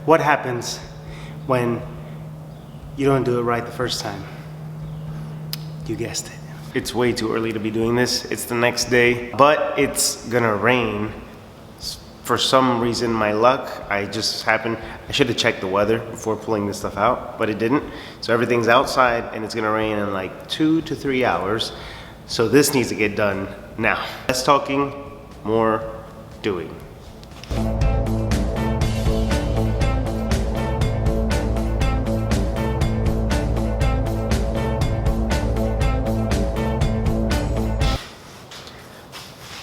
What happens when you don't do it right the first time? You guessed it. It's way too early to be doing this. It's the next day, but it's gonna rain. For some reason, my luck, I should have checked the weather before pulling this stuff out, but it didn't. So everything's outside and it's gonna rain in like 2 to 3 hours. So this needs to get done now. Less talking, more doing.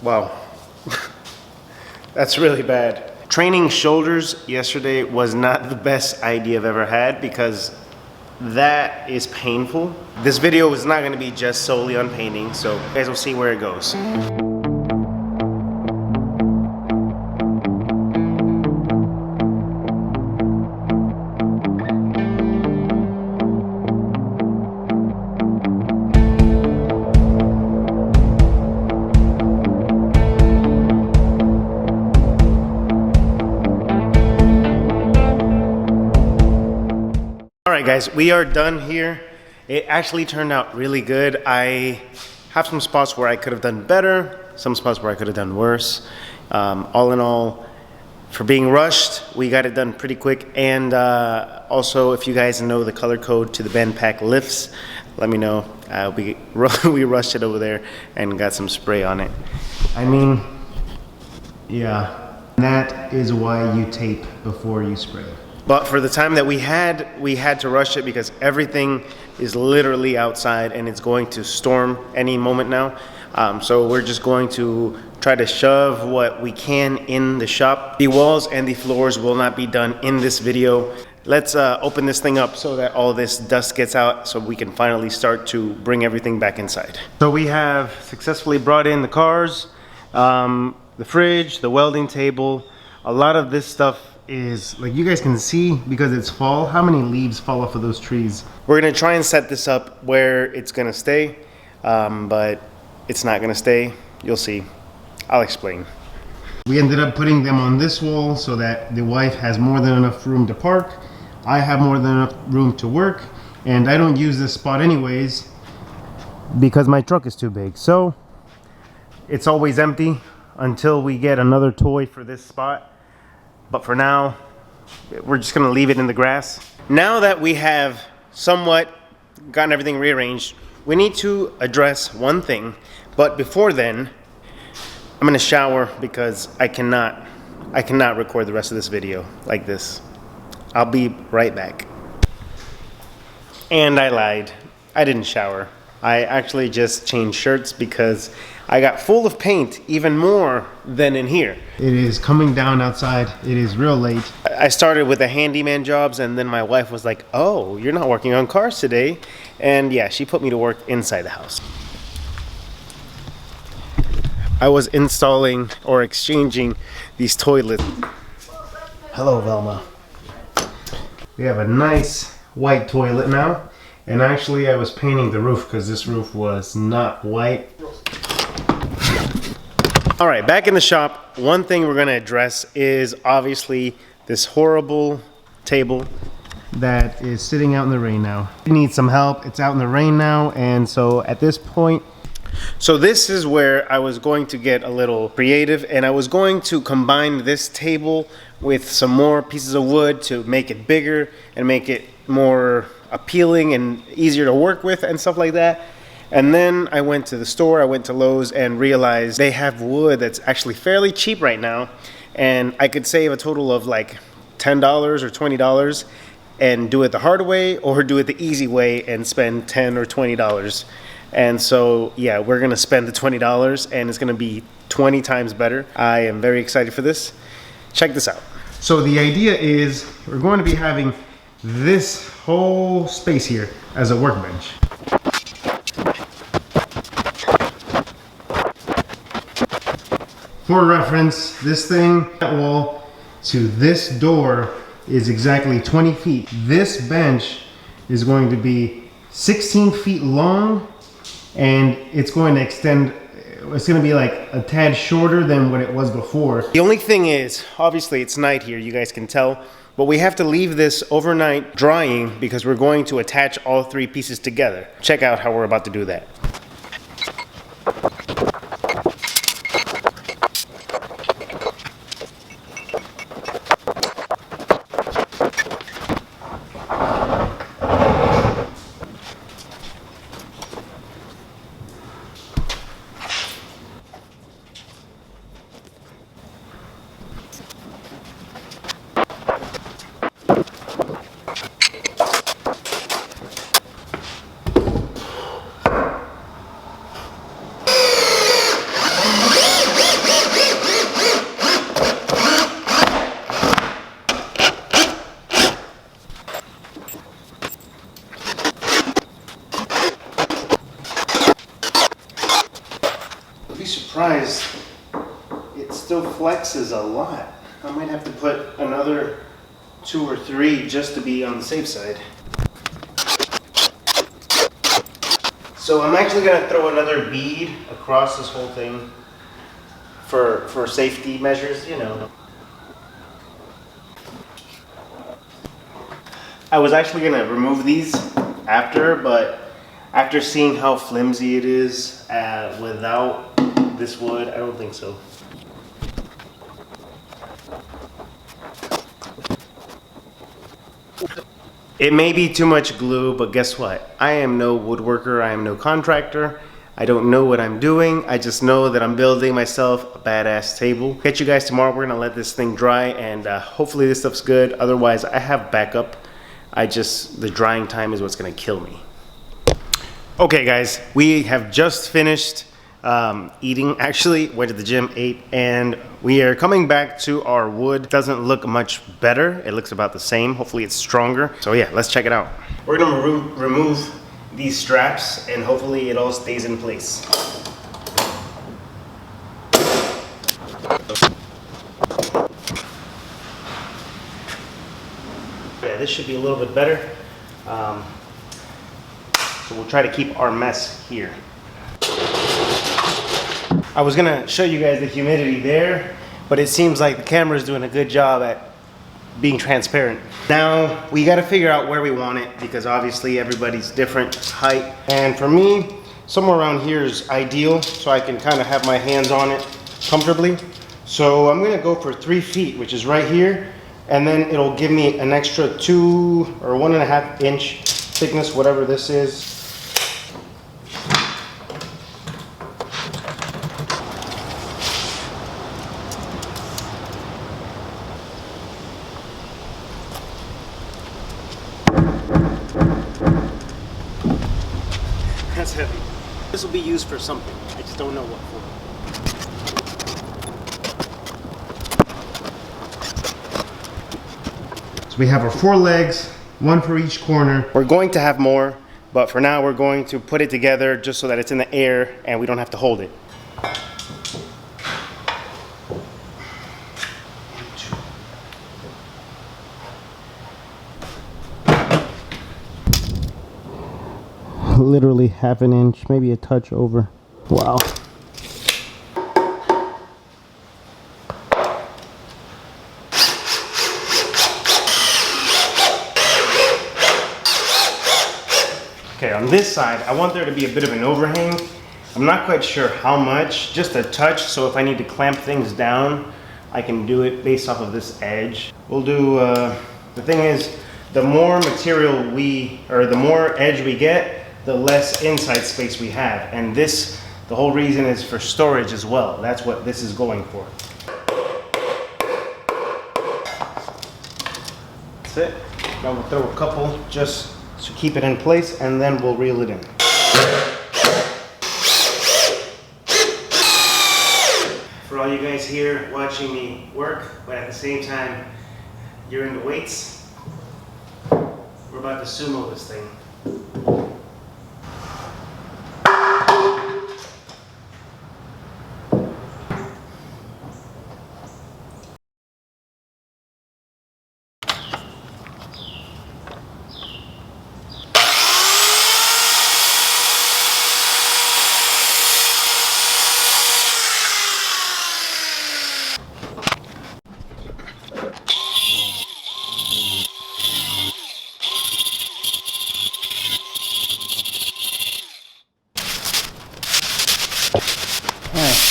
Wow, that's really bad. Training shoulders yesterday was not the best idea I've ever had because that is painful. This video is not gonna be just solely on painting, so you guys will see where it goes. Alright guys, we are done here. It actually turned out really good. I have some spots where I could have done better, some spots where I could have done worse. All in all, for being rushed, we got it done pretty quick. And also, if you guys know the color code to the bend pack lifts, let me know. We rushed it over there and got some spray on it. I mean, yeah, that is why you tape before you spray. But for the time that we had to rush it because everything is literally outside and it's going to storm any moment now. So we're just going to try to shove what we can in the shop. The walls and the floors will not be done in this video. Let's open this thing up so that all this dust gets out so we can finally start to bring everything back inside. So we have successfully brought in the cars, the fridge, the welding table. A lot of this stuff is, like you guys can see, because it's fall, how many leaves fall off of those trees. We're gonna try and set this up where it's gonna stay, but it's not gonna stay. You'll see. I'll explain. We ended up putting them on this wall so that the wife has more than enough room to park. I have more than enough room to work, and I don't use this spot anyways because my truck is too big. So it's always empty until we get another toy for this spot. But for now, we're just gonna leave it in the grass. Now that we have somewhat gotten everything rearranged, we need to address one thing. But before then, I'm gonna shower because I cannot record the rest of this video like this. I'll be right back. And I lied, I didn't shower. I actually just changed shirts because I got full of paint, even more than in here. It is coming down outside. It is real late. I started with the handyman jobs and then my wife was like, oh, you're not working on cars today. And yeah, she put me to work inside the house. I was installing or exchanging these toilets. Hello, Velma. We have a nice white toilet now. And actually I was painting the roof because this roof was not white. All right, back in the shop, one thing we're gonna address is obviously this horrible table that is sitting out in the rain now. It needs some help. It's out in the rain now, and so at this point, so this is where I was going to get a little creative, and I was going to combine this table with some more pieces of wood to make it bigger and make it more appealing and easier to work with and stuff like that. And then I went to the store, I went to Lowe's and realized they have wood that's actually fairly cheap right now. And I could save a total of like $10 or $20 and do it the hard way or do it the easy way and spend $10 or $20. And so, yeah, we're gonna spend the $20 and it's gonna be 20 times better. I am very excited for this. Check this out. So the idea is we're going to be having this whole space here as a workbench. For reference, this thing, that wall to this door is exactly 20 feet. This bench is going to be 16 feet long and it's going to extend it's gonna be like a tad shorter than what it was before. The only thing is, obviously it's night here, you guys can tell, but we have to leave this overnight drying because we're going to attach all 3 pieces together. Check out how we're about to do that. Surprised it still flexes a lot. I might have to put another 2 or 3 just to be on the safe side. So I'm actually gonna throw another bead across this whole thing for safety measures, you know. I was actually gonna remove these after, but after seeing how flimsy it is without this wood, I don't think so. It may be too much glue, but guess what? I am no woodworker, I am no contractor. I don't know what I'm doing. I just know that I'm building myself a badass table. Catch you guys tomorrow. We're gonna let this thing dry and hopefully this stuff's good. Otherwise, I have backup. The drying time is what's gonna kill me. Okay guys, we have just finished eating. Actually went to the gym, ate, and we are coming back to our wood. Doesn't look much better. It looks about the same. Hopefully it's stronger. So yeah, let's check it out. We're gonna remove these straps and hopefully it all stays in place. Yeah, this should be a little bit better. So we'll try to keep our mess here. I was gonna show you guys the humidity there, but it seems like the camera is doing a good job at being transparent. Now we gotta figure out where we want it because obviously everybody's different height. And for me, somewhere around here is ideal so I can kind of have my hands on it comfortably. So I'm gonna go for 3 feet, which is right here. And then it'll give me an extra 2 or 1.5 inch thickness, whatever this is. That's heavy. This will be used for something. I just don't know what for. So we have our 4 legs, 1 for each corner. We're going to have more, but for now we're going to put it together just so that it's in the air and we don't have to hold it. Literally 1/2 inch, maybe a touch over. Wow. Okay, on this side, I want there to be a bit of an overhang. I'm not quite sure how much, just a touch, so if I need to clamp things down, I can do it based off of this edge. We'll do, the thing is, the more material the more edge we get, the less inside space we have. And this, the whole reason is for storage as well. That's what this is going for. That's it. Now we'll throw a couple just to keep it in place and then we'll reel it in. For all you guys here watching me work, but at the same time, you're in the weights, we're about to sumo this thing.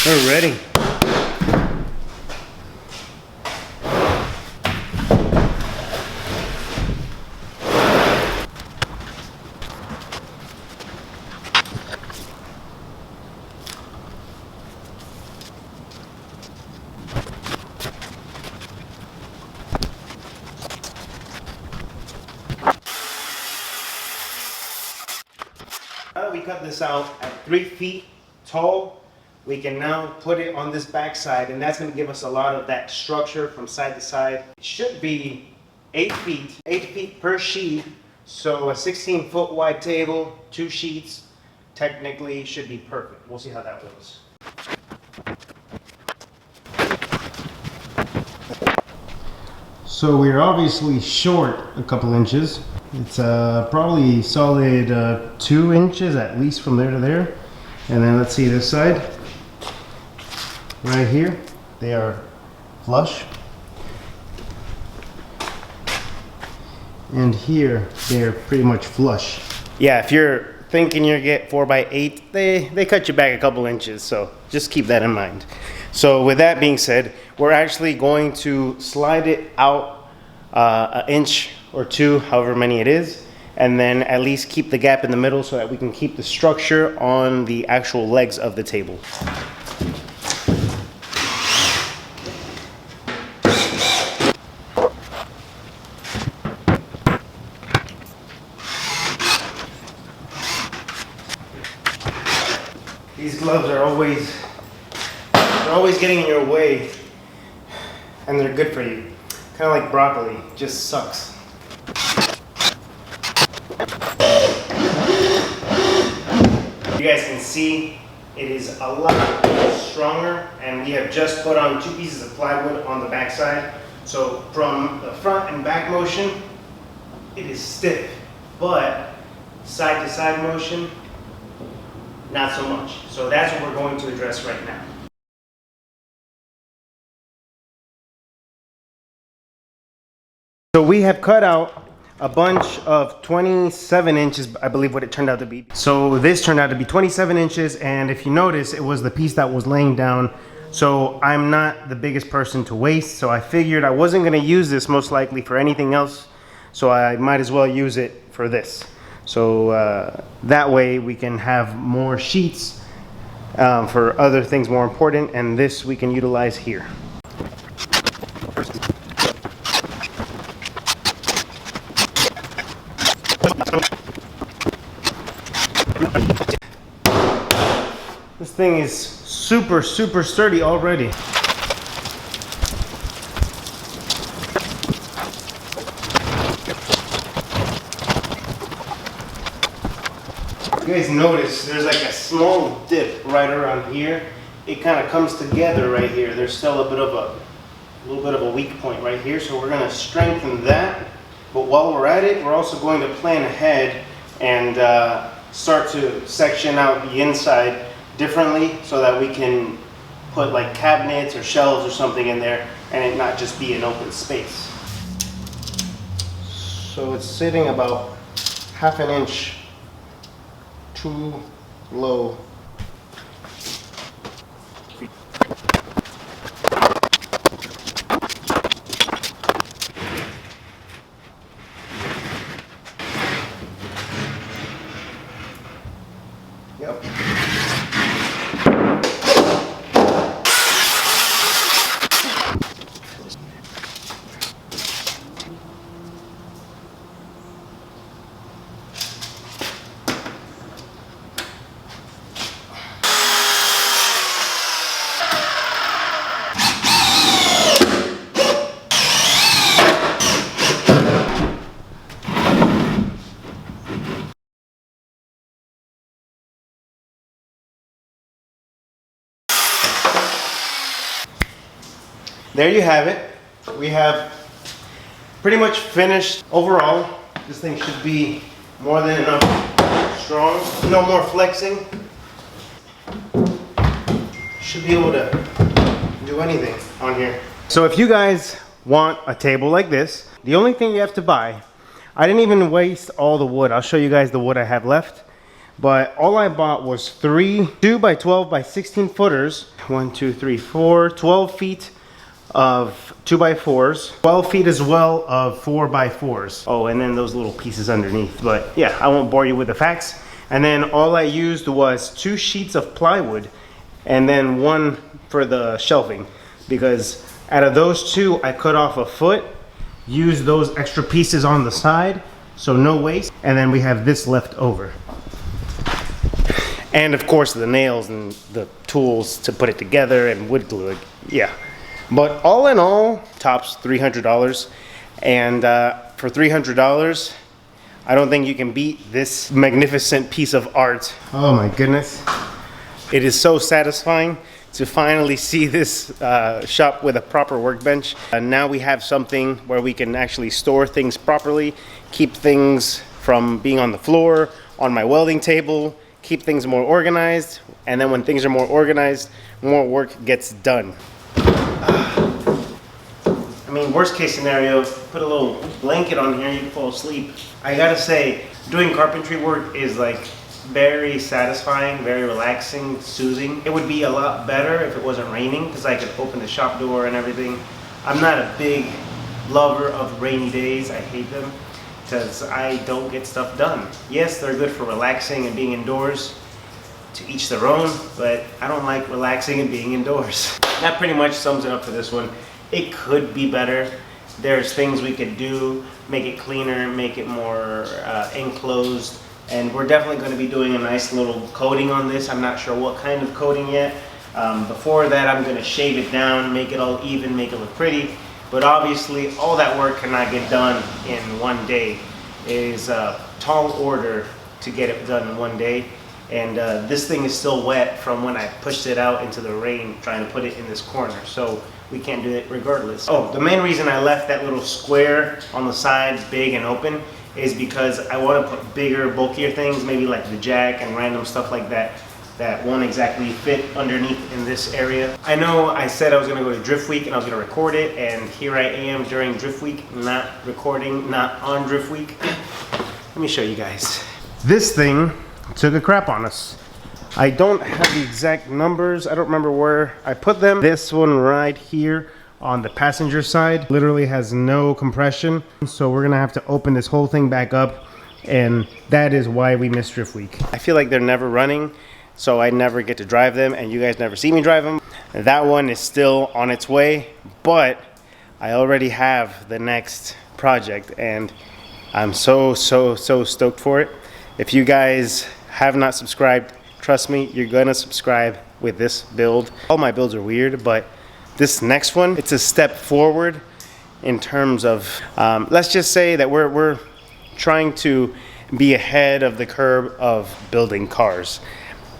We're ready. We cut this out at 3 feet tall. We can now put it on this back side, and that's going to give us a lot of that structure from side to side. It should be 8 feet per sheet. So a 16-foot wide table, 2 sheets, technically should be perfect. We'll see how that goes. So we're obviously short a couple inches. It's probably solid 2 inches at least from there to there. And then let's see this side. Right here, they are flush. And here, they're pretty much flush. Yeah, if you're thinking you get 4x8, they cut you back a couple inches, so just keep that in mind. So with that being said, we're actually going to slide it out an inch or 2, however many it is, and then at least keep the gap in the middle so that we can keep the structure on the actual legs of the table. These gloves are always getting in your way, and they're good for you. Kind of like broccoli, just sucks. You guys can see it is a lot stronger, and we have just put on 2 pieces of plywood on the back side. So from the front and back motion, it is stiff, but side to side motion, not so much. So that's what we're going to address right now. So we have cut out a bunch of 27 inches, I believe what it turned out to be. So this turned out to be 27 inches, and if you notice, it was the piece that was laying down. So I'm not the biggest person to waste, so I figured I wasn't gonna use this most likely for anything else, so I might as well use it for this. So that way we can have more sheets for other things more important, and this we can utilize here. This thing is super sturdy already. You guys notice there's like a small dip right around here. It kind of comes together right here. There's still a little bit of a weak point right here, so we're going to strengthen that. But while we're at it, we're also going to plan ahead and start to section out the inside differently so that we can put like cabinets or shelves or something in there and it not just be an open space. So it's sitting about ½ an inch too low. Yep. There you have it. We have pretty much finished. Overall, this thing should be more than enough strong. No more flexing. Should be able to do anything on here. So if you guys want a table like this, the only thing you have to buy, I didn't even waste all the wood. I'll show you guys the wood I have left. But all I bought was 3 2 by 12 by 16 footers. 1, 2, 3, 4, 12 feet of 2 by 4s, 12 feet as well of 4 by 4s. Oh, and then those little pieces underneath. But yeah, I won't bore you with the facts. And then all I used was 2 sheets of plywood and then 1 for the shelving, because out of those 2, I cut off a foot, used those extra pieces on the side, so no waste, and then we have this left over. And of course the nails and the tools to put it together and wood glue, yeah. But all in all, tops $300. And for $300, I don't think you can beat this magnificent piece of art. Oh my goodness. It is so satisfying to finally see this shop with a proper workbench. And now we have something where we can actually store things properly, keep things from being on the floor, on my welding table, keep things more organized, and then when things are more organized, more work gets done. I mean, worst case scenario, put a little blanket on here, you can fall asleep. I gotta say, doing carpentry work is like very satisfying, very relaxing, soothing. It would be a lot better if it wasn't raining, because I could open the shop door and everything. I'm not a big lover of rainy days. I hate them because I don't get stuff done. Yes, they're good for relaxing and being indoors, to each their own, but I don't like relaxing and being indoors. That pretty much sums it up for this one. It could be better. There's things we could do, make it cleaner, make it more enclosed, and we're definitely going to be doing a nice little coating on this. I'm not sure what kind of coating yet. Before that, I'm going to shave it down, make it all even, make it look pretty. But obviously, all that work cannot get done in one day. It is a tall order to get it done in one day. And this thing is still wet from when I pushed it out into the rain trying to put it in this corner. So we can't do it regardless. Oh, the main reason I left that little square on the side big and open is because I want to put bigger, bulkier things, maybe like the jack and random stuff like that, that won't exactly fit underneath in this area. I know I said I was gonna go to Drift Week and I was gonna record it, and here I am during Drift Week, not recording, not on Drift Week. Let me show you guys. This thing took a crap on us. I don't have the exact numbers. I don't remember where I put them. This one right here on the passenger side literally has no compression. So we're gonna have to open this whole thing back up, and that is why we missed Drift Week. I feel like they're never running, so I never get to drive them, and you guys never see me drive them. That one is still on its way, but I already have the next project, and I'm so stoked for it. If you guys have not subscribed, trust me, you're gonna subscribe with this build. All my builds are weird, but this next one, it's a step forward in terms of, let's just say that we're trying to be ahead of the curve of building cars.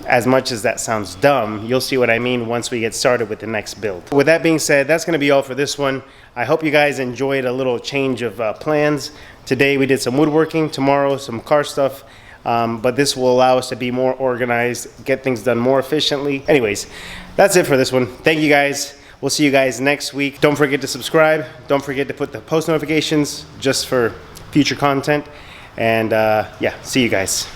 As much as that sounds dumb, you'll see what I mean once we get started with the next build. With that being said, that's gonna be all for this one. I hope you guys enjoyed a little change of plans. Today we did some woodworking, tomorrow some car stuff. But this will allow us to be more organized, get things done more efficiently. Anyways, that's it for this one. Thank you guys. We'll see you guys next week. Don't forget to subscribe. Don't forget to put the post notifications just for future content. And yeah, see you guys.